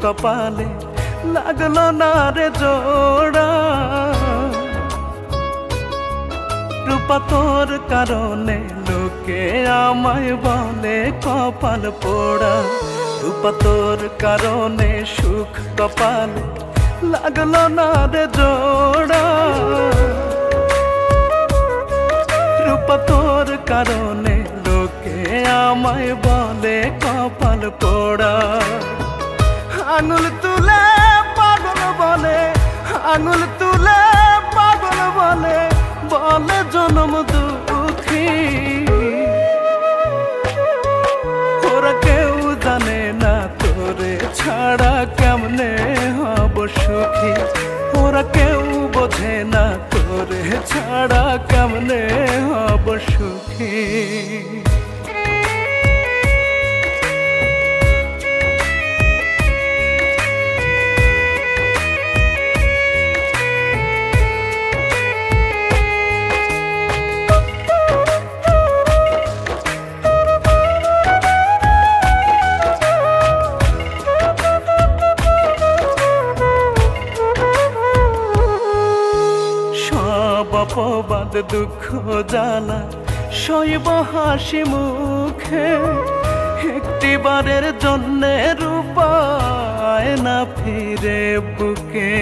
কপালে লাগলো না রে জোড়া। রূপা তোর কারণে লোকে আমায় বলে কপাল পোড়া। রূপা তোর কারণে সুখ কপালে লাগলো না রে জোড়া। রূপা তোর কারণে লোকে আমায় বলে কপাল পোড়া। আঙুল তুলে পাগল বলে, আঙুল তুলে পাগল বলে, বলে জনম দুঃখী। ওরা কেউ জানে না তোরে ছাড়া কেমনে হব সুখী। ওরা কেউ বোঝে না তোরে ছাড়া কেমনে হব সুখী। অপবাদ দুঃখ জ্বালা সইব হাসি মুখে। একটিবারের জন্যে রূপায় না ফিরে বুকে।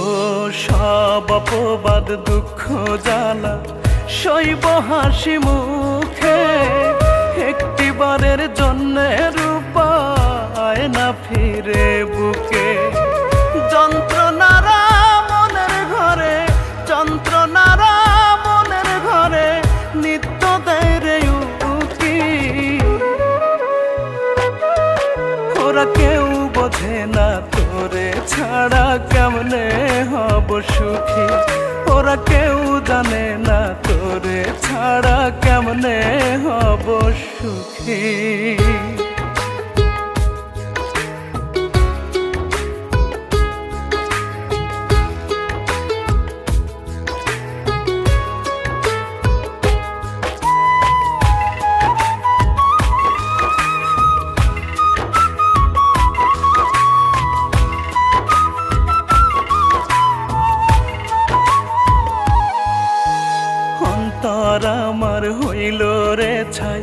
ও সব অপবাদ দুঃখ জ্বালা সইব হাসি মুখে। একটিবারের জন্যে রূপায় না ফিরে বুকে। যন্ত্রণারা মনের ঘরে, যন্ত্রণারা মনের ঘরে নিত্য দেয় রে উকি। ওরা কেউ বোঝে না তোরে ছাড়া কেমনে হব সুখী। ওরা কেউ জানে না তোরে ছাড়া কেমনে হব সুখী। অন্তর আমার হইল রে ছাই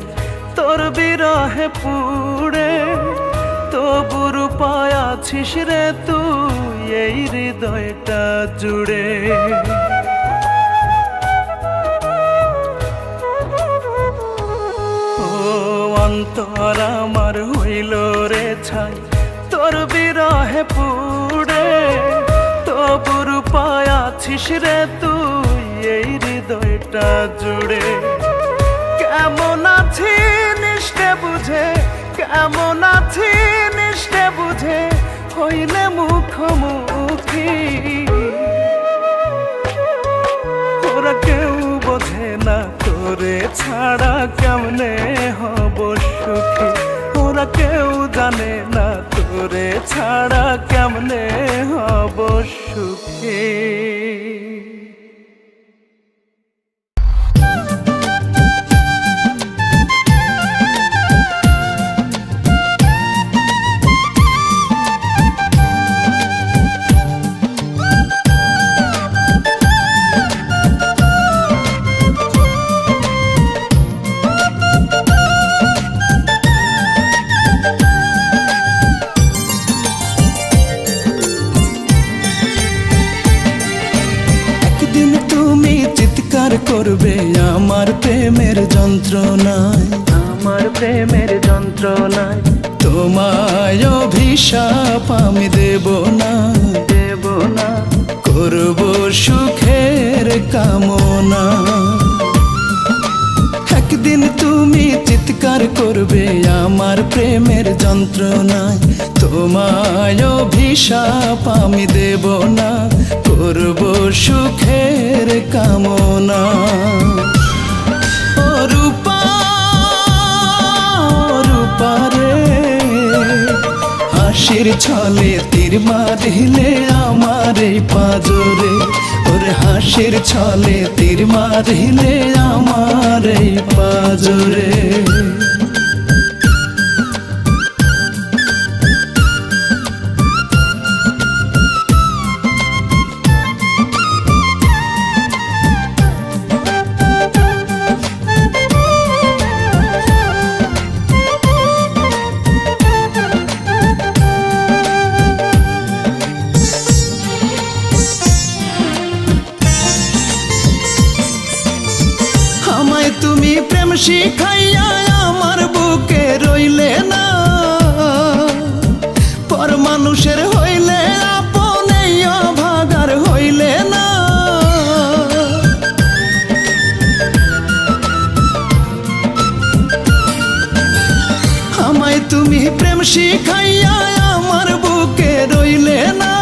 তোর বিরহে পুড়ে। তবু রূপায় আছিস রে তুই এই হৃদয়টা জুড়ে। ও অন্তর আমার হইল রে ছাই তোর বিরহে পুড়ে। তবু রূপায় আছিস রে তুই এই হৃদয়টা জুড়ে। কেমন আছি নিষ্ঠে বুঝে, কেমন আছি নিষ্ঠে বুঝে হইলে মুখোমুখি। ওরা কেউ বোঝে না তোরে ছাড়া কেমনে হব সুখী। ওরা কেউ জানে না তোরে ছাড়া কেমনে হব সুখী। করবে আমার প্রেমের যন্ত্রণায়, আমার প্রেমের যন্ত্রণায়। তোমায় অভিশাপ আমি দেব না, দেব না। করব সুখের কামনা। একদিন তুমি চিৎকার করবে আমার প্রেমের যন্ত্রণায়। তোমায় অভিশাপ আমি দেব না, করব সুখের কামনা। ও রূপা, রূপা রে, হাসির ছলে তীর মারিলে আমার এই পাজরে। ওর ওরে হাসির ছলে তীর মারিলে আমার এই পাজরে। তুমি প্রেম শিখাইয়া আমার বুকে রইলে না, পর মানুষের হইলে আপনে ভাগার হইলে না। আমায় তুমি প্রেম শিখাইয়া আমার বুকে রইলে না,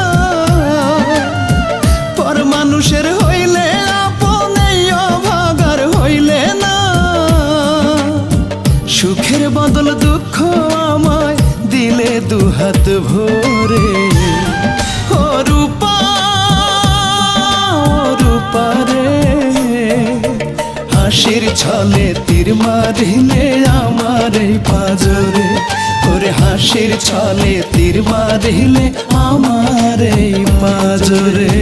পর মানুষের হইলে আপনে ভাগার হইলে না। সুখের বদল দুঃখ আমায় দিলে দুহাত ভরে। ও রূপা, ও রূপা রে, হাসির ছলে তীর মারিলে আমার এই পাজরে। ওরে হাসির ছলে তীর মারিলে আমার এই পাজরে।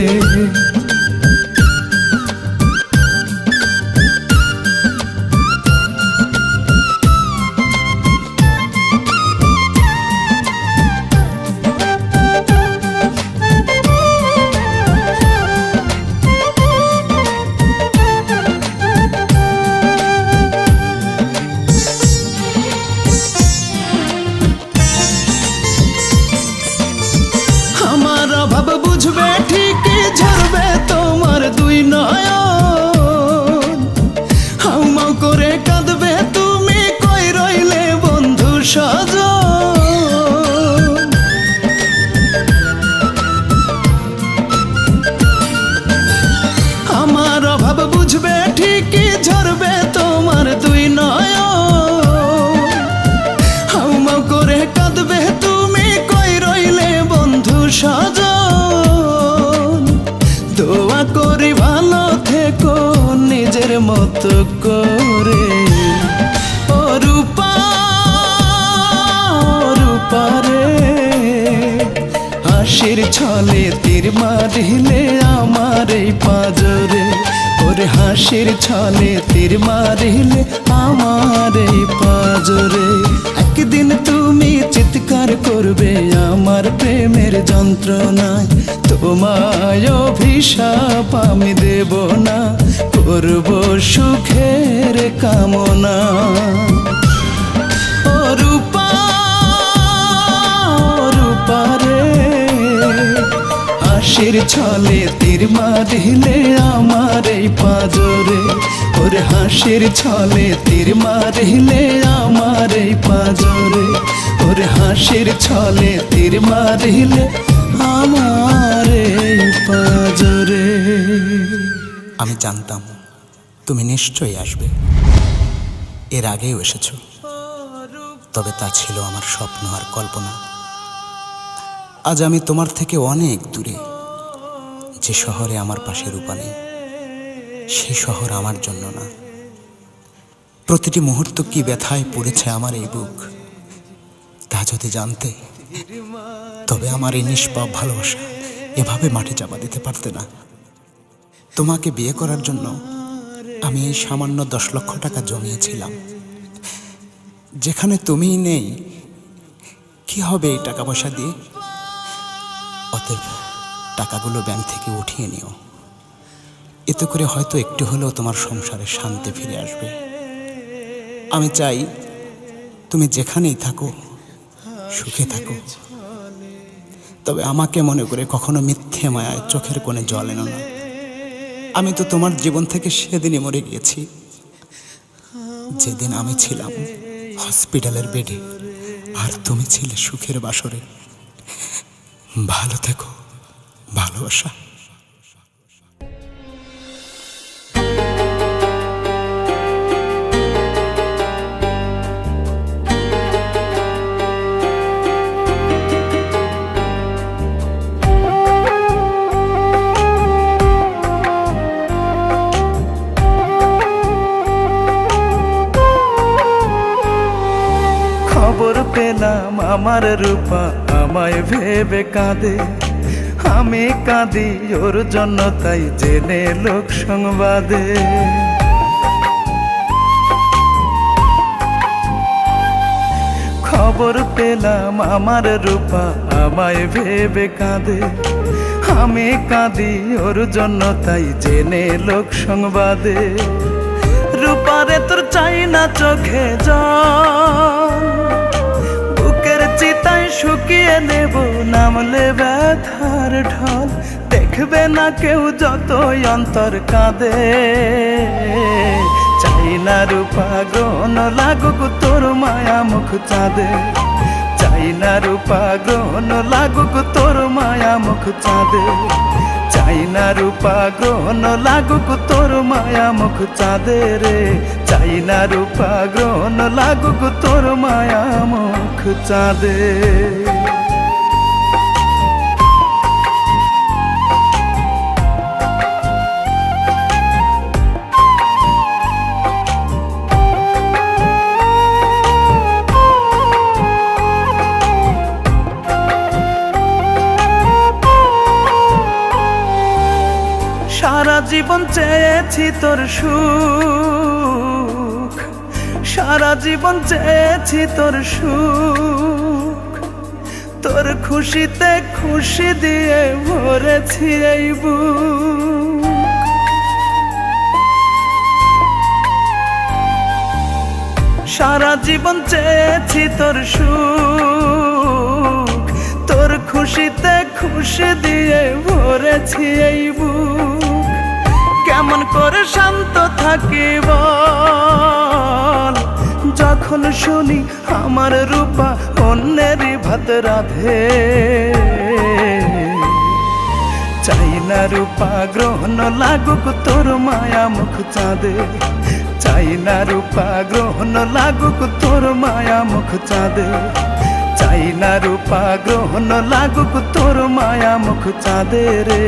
বুঝবে ঠিকই ঝরবে তোমার দুই নয়ন, হাউমাউ করে কাঁদবে তুমি কই রইলে বন্ধু সজন। আমার অভাব বুঝবে ঠিকই ঝরবে তোমার দুই নয়ন, হাউমাউ করে কাঁদবে তুমি কই রইলে বন্ধু সজন। দোয়া করি ভালো থেকো নিজের মতো করে। ও রূপা, ও রূপা রে, হাসির ছলে তীর মারিলে আমার এই পাজরে। ওরে হাসির ছলে তীর মারিলে আমার এই পাজরে। একদিন তুমি চিৎকার করবে আমার প্রেমের যন্ত্রণায়, তোমায় অভিশাপ আমি দেব না, করব সুখের কামনা। ও রূপা, ও রূপা রে, হাসির ছলে তীর মারিলে আমার এই পাজরে। ওরে হাসির ছলে তীর মারিলে আমার এই পাজরে। ওরে হাসির ছলে তীর মারিলে আমার এই পাজরে। আমি জানতাম তুমি নিশ্চয়ই আসবে, এর আগেও এসেছো, তবে তা ছিল আমার স্বপ্ন আর কল্পনা। আজ আমি তোমার থেকে অনেক দূরে, যে শহরে আমার পাশে রূপা নেই, সেই শহর আমার জন্য না। প্রতিটি মুহূর্ত কি ব্যথায় পড়েছে আমার এই বুক, তা যদি জানতে, তবে আমার এই নিষ্পাপ ভালোবাসা এভাবে মাটি চাপা দিতে পারতে না। তোমাকে বিয়ে করার জন্য আমি এই সামান্য 10 লক্ষ টাকা জমিয়েছিলাম, যেখানে তুমিই নেই। কি হবে এই টাকা পয়সা দিয়ে? অতএব টাকাগুলো ব্যাংক থেকে উঠিয়ে নিও, এতে করে হয়তো একটু হলেও তোমার সংসারে শান্তি ফিরে আসবে। আমি চাই তুমি যেখানেই থাকো সুখে থাকো, তবে আমাকে মনে করে কখনো মিথ্যে মায়ায় চোখের কোণে জল এনো না। আমি তো তোমার জীবন থেকে সেদিনই মরে গিয়েছি, যেদিন আমি ছিলাম হসপিটালের বেডে আর তুমি ছিলে সুখের বাসরে। ভালো থেকো, ভালোবাসা। খবর পেলাম আমার রূপা আমায় ভেবে কাঁদে, আমি কাঁদি ওর জন্য তাই জেনে লোক সংবাদে। খবর পেলাম আমার রূপা আমায় ভেবে কাঁদে, আমি কাঁদি ওর জন্য তাই জেনে লোক সংবাদে। রূপারে তোর চাই না চোখে জল, বুকের চিতায় শুকিয়ে নেব নামলে ব্যথার ঢল। দেখবে না কেউ যতই অন্তর কাঁদে, চাই না রূপা গ্রহণ লাগুক তোর মায়া মুখ চাঁদে। চাই না রূপা গ্রহণ লাগুক তোর মায়া মুখ চাঁদে। চাই না রূপা গ্রহণ লাগুক তোর মায়া মুখ চাঁদে রে। চাই না রূপা গ্রহণ লাগুক তোর মায়া মুখ চাঁদে। সারা জীবন চেয়েছি তোর সুখ, সারা জীবন চেয়েছি তোর সুখ। তোর খুশিতে খুশি দিয়ে ভরেছি এই বুক। সারা জীবন চেয়েছি তোর সুখ, তোর খুশিতে খুশি দিয়ে ভরেছি এই বুক। কেমন করে শান্ত থাকি বল, যখন শুনি আমার রূপা অন্যেরই ভাত রাধে। চাই না রূপা গ্রহণ লাগুক তোর মায়া মুখ চাঁদে। চাই না রূপা গ্রহণ লাগুক তোর মায়া মুখ চাঁদে। চাই না রূপা গ্রহণ লাগুক তোর মায়া মুখ চাঁদে রে।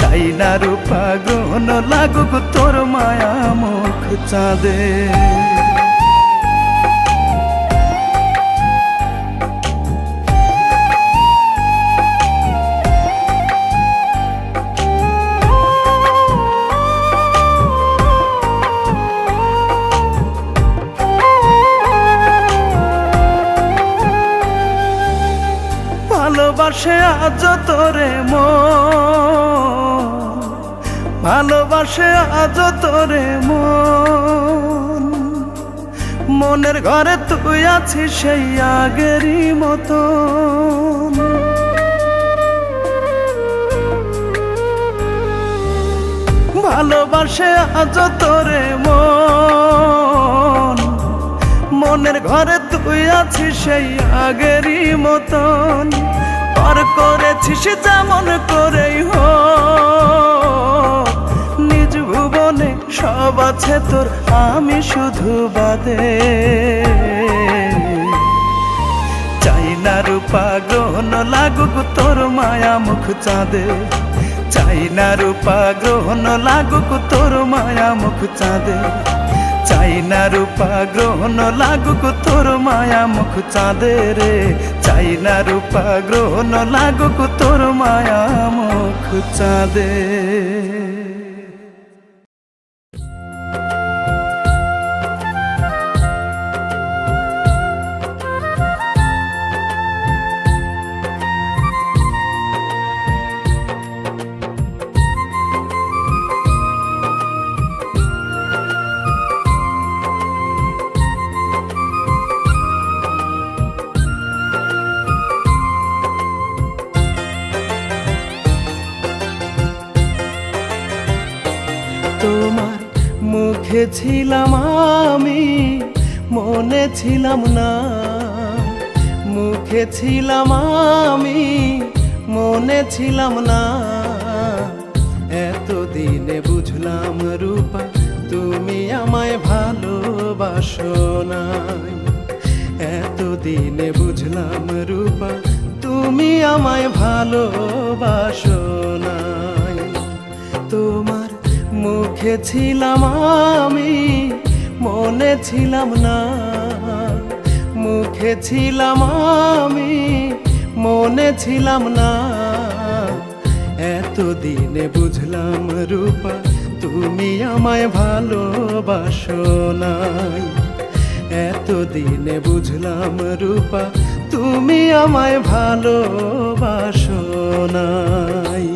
চাই না রূপা গ্রহণ লাগুক তোর মায়া মুখ চাঁদে। ভালোবাসে আজ তোরে মন, ভালোবাসে আজ তোরে মন। মনের ঘরে তুই আছিস সেই আগেরই মতন। ভালোবাসে আজ তোরে মন, মনের ঘরে তুই আছিস সেই আগেরই মতন। আর করেছিস যেমন করেই হোক, নিজ ভুবনে সব আছে তোর আমি শুধু বাদে। চাই না রূপা গ্রহণ লাগুক তোর মায়া মুখ চাঁদে। চাই না রূপা গ্রহণ লাগুক তোর মায়া মুখ চাঁদে। চাই না রূপা গ্রহণ লাগুক তোর মায়া মুখ চাঁদে রে। চাই না রূপা গ্রহণ লাগুক তোর মায়া মুখ চাঁদে। তোমার মুখে ছিলাম আমি, মনে ছিলাম না। মুখে ছিলাম আমি, মনে ছিলাম না। এতদিনে বুঝলাম রূপা তুমি আমায় ভালোবাসো না। এতদিনে বুঝলাম রূপা তুমি আমায় ভালোবাসো না। তোমার মুখে ছিলাম আমি, মনে ছিলাম না। মুখে ছিলাম আমি, মনে ছিলাম না। এতদিনে বুঝলাম রূপা, তুমি আমায় ভালোবাসো নাই। এতদিনে বুঝলাম রূপা, তুমি আমায় ভালোবাসো নাই।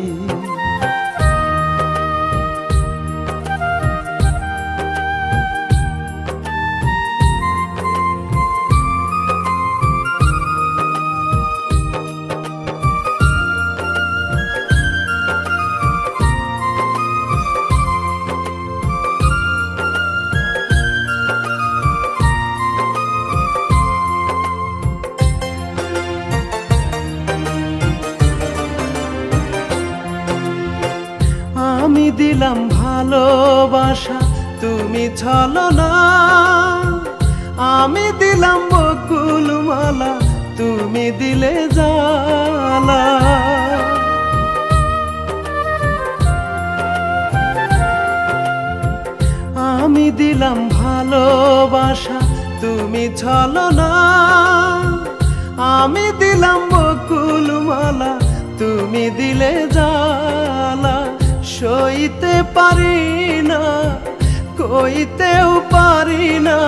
আমি দিলাম ভালোবাসা, তুমি ছলনা। আমি দিলাম বকুল মালা, তুমি দিলে জ্বালা। আমি দিলাম ভালোবাসা, তুমি ছলনা। আমি দিলাম বকুল মালা, তুমি দিলে জ্বালা। সইতে পারি না, কইতেও পারি না,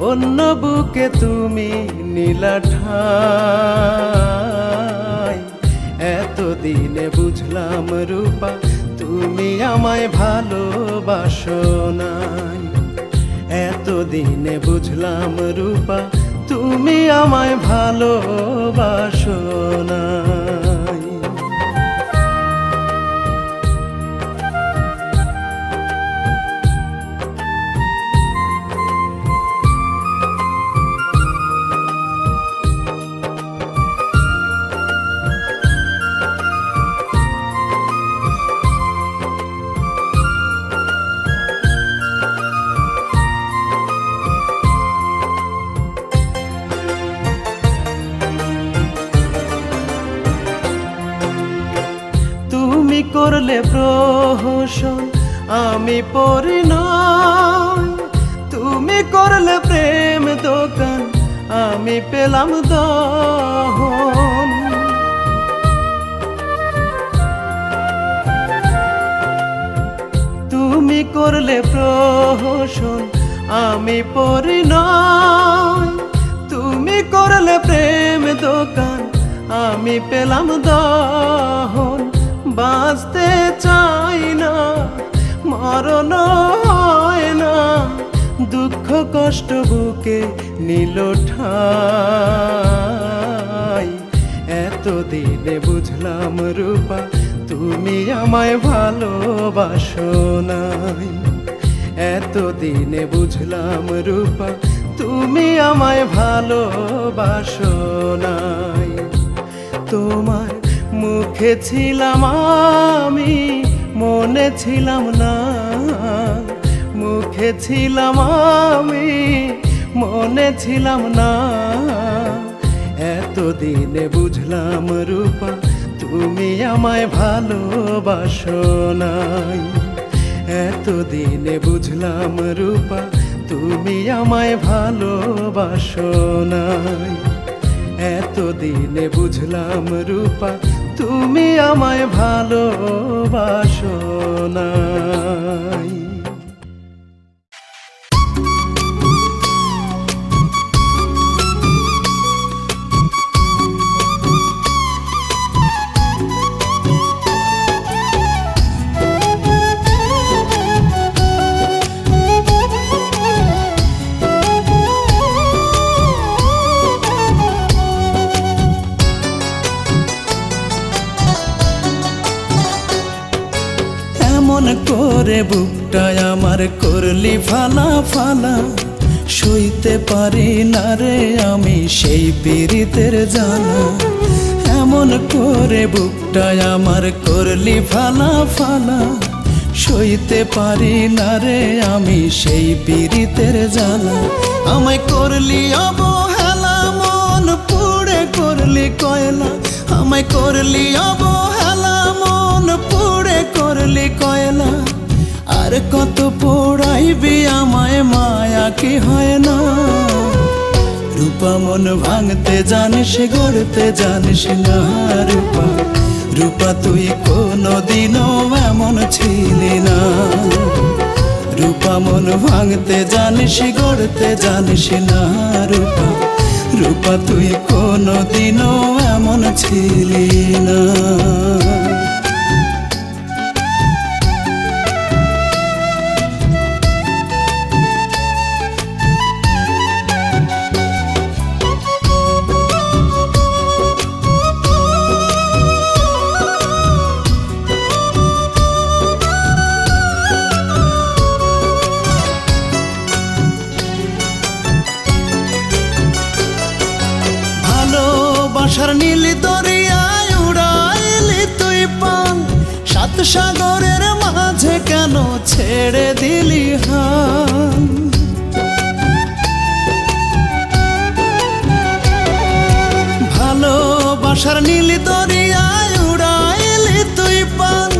অন্য বুকে তুমি নীলা ঠাই। এতদিনে বুঝলাম রূপা, তুমি আমায় ভালোবাসো নাই। এতদিনে বুঝলাম রূপা, তুমি আমায় ভালোবাসো নাই। তুমি করলে প্রহসন, আমি পড়ি নয়। তুমি করলে প্রেম দোকান, আমি পেলাম দহন। তুমি করলে প্রহসন, আমি পড়ি নয়। তুমি করলে প্রেম দোকান, আমি পেলাম দহন। বাঁচতে চাই না, মরণ হয় না, দুঃখ কষ্ট বুকে নিল ঠাই। এতদিনে বুঝলাম রূপা, তুমি আমায় ভালোবাসো নাই। এতদিনে বুঝলাম রূপা, তুমি আমায় ভালোবাসো নাই। তোমার মুখে ছিলাম আমি, মনে ছিলাম না। মুখে ছিলাম আমি, মনে ছিলাম না। এতদিনে বুঝলাম রূপা, তুমি আমায় ভালোবাসো নাই। এতদিনে বুঝলাম রূপা, তুমি আমায় ভালোবাসো নাই। এতদিনে বুঝলাম রূপা, তুমি আমায় ভালোবাসো নাই। এমন করে বুকটায় আমার করলি ফালা ফালা, সইতে পারি না রে আমি সেই পীড়িতের জ্বালা। এমন করে বুকটায় আমার করলি ফালা ফালা, সইতে পারি না রে আমি সেই পীড়িতের জ্বালা। আমায় করলি অবহেলা, মন পুড়ে করলি কয়লা। আমায় করলি অবহেলা, মন পুড়ে করলি কয়লা। আর কত পোড়াইবি আমায়, মায়া কি হয় না। রূপা মন ভাঙতে জানিস গড়তে জানিস না রূপা, রূপা তুই কোনোদিনও এমন ছিলি না। রূপা মন ভাঙতে জানিস গড়তে জানিস না রূপা, রূপা তুই কোনোদিনও এমন ছিলি না। ভালোবাসার নীল দরিয়ায় উড়াইলি তুই পান, সাত সাগরের মাঝে কেন ছেড়ে দিলি হান। ভালোবাসার নীল দরিয়ায় উড়াইলি তুই পান,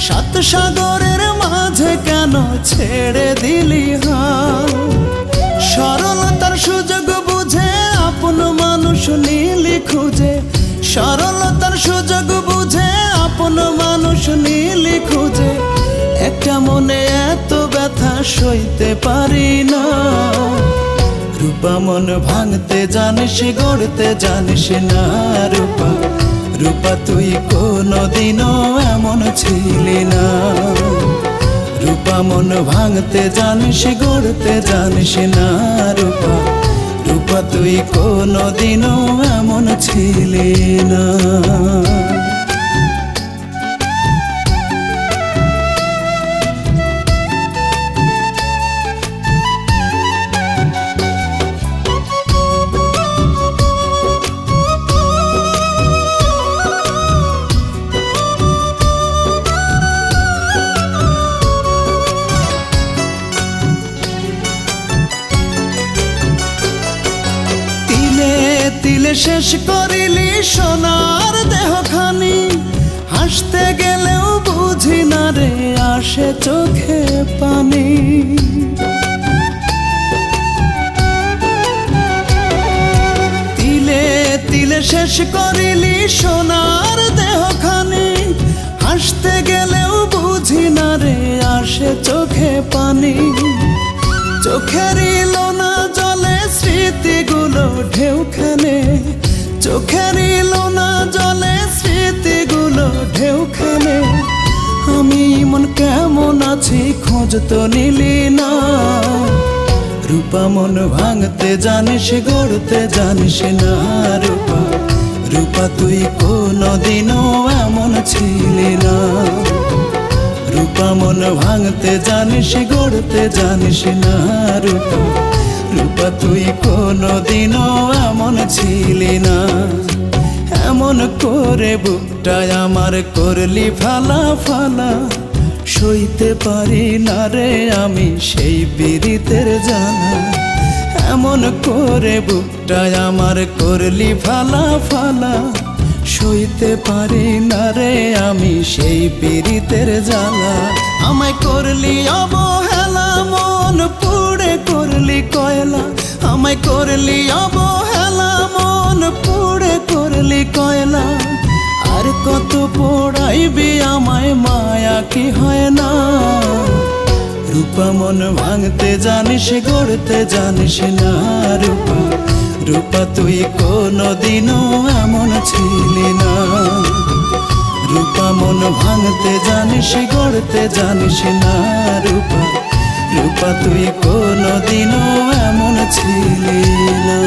সাত সাগরের মাঝে কেন ছেড়ে দিলি হান। সরলতার সুযোগ বুঝে আপন মানুষ নীলি খুঁজে, সরলতার সুযোগ বুঝে আপন মানুষ নীলি খুঁজে। একটা মনে এত ব্যথা সইতে পারি না। রূপা মন ভাঙতে জানিস গড়তে জানিস না রূপা, রূপা তুই কোনোদিনও এমন ছিলি না। রূপা মন ভাঙতে জানিস গড়তে জানিস না রূপা, রূপা তুই কোনোদিনও এমন ছিলি না। তিলে শেষ করিলি সোনার দেহখানি, হাসতে গেলেও বুঝি না রে আসে চোখে পানি। তিলে তিলে শেষ করিলি সোনার দেহখানি, হাসতে গেলেও বুঝি না রে আসে চোখে পানি। চোখেরই লোনা জলে স্মৃতিগুলো ঢেউখানে, চোখেরই লোনা জলে স্মৃতিগুলো ঢেউখানে। আমি মন কেমন আছি খোঁজ তো নিলি না। রূপা মন ভাঙতে জানিস গড়তে জানিস না রূপা, রূপা তুই কোনোদিনও এমন ছিলি না। রূপা মন ভাঙতে জানিস গড়তে জানিস না রূপা, রূপা তুই কোনোদিনও এমন ছিলি না। এমন করে বুকটায় আমার করলি ফালা ফালা, সইতে পারি না রে আমি সেই পীড়িতের জ্বালা। এমন করে বুকটায় আমার করলি ফালা ফালা, সইতে পারি না রে আমি সেই পীড়িতের জ্বালা। আমায় করলি অবহেলা মন পুড়ে করলি কয়লা, আমায় করলি অবহেলা মন পুড়ে করলি কয়লা। আর কত পোড়াইবি আমায় মায়া কি হয় না। রূপা মন ভাঙতে জানিস গড়তে জানিস না রূপা, রূপা তুই কোনোদিনও এমন ছিলি না। রূপা মন ভাঙতে জানিস গড়তে জানিস না রূপা, রূপা তুই কোনোদিনও এমন ছিলি না।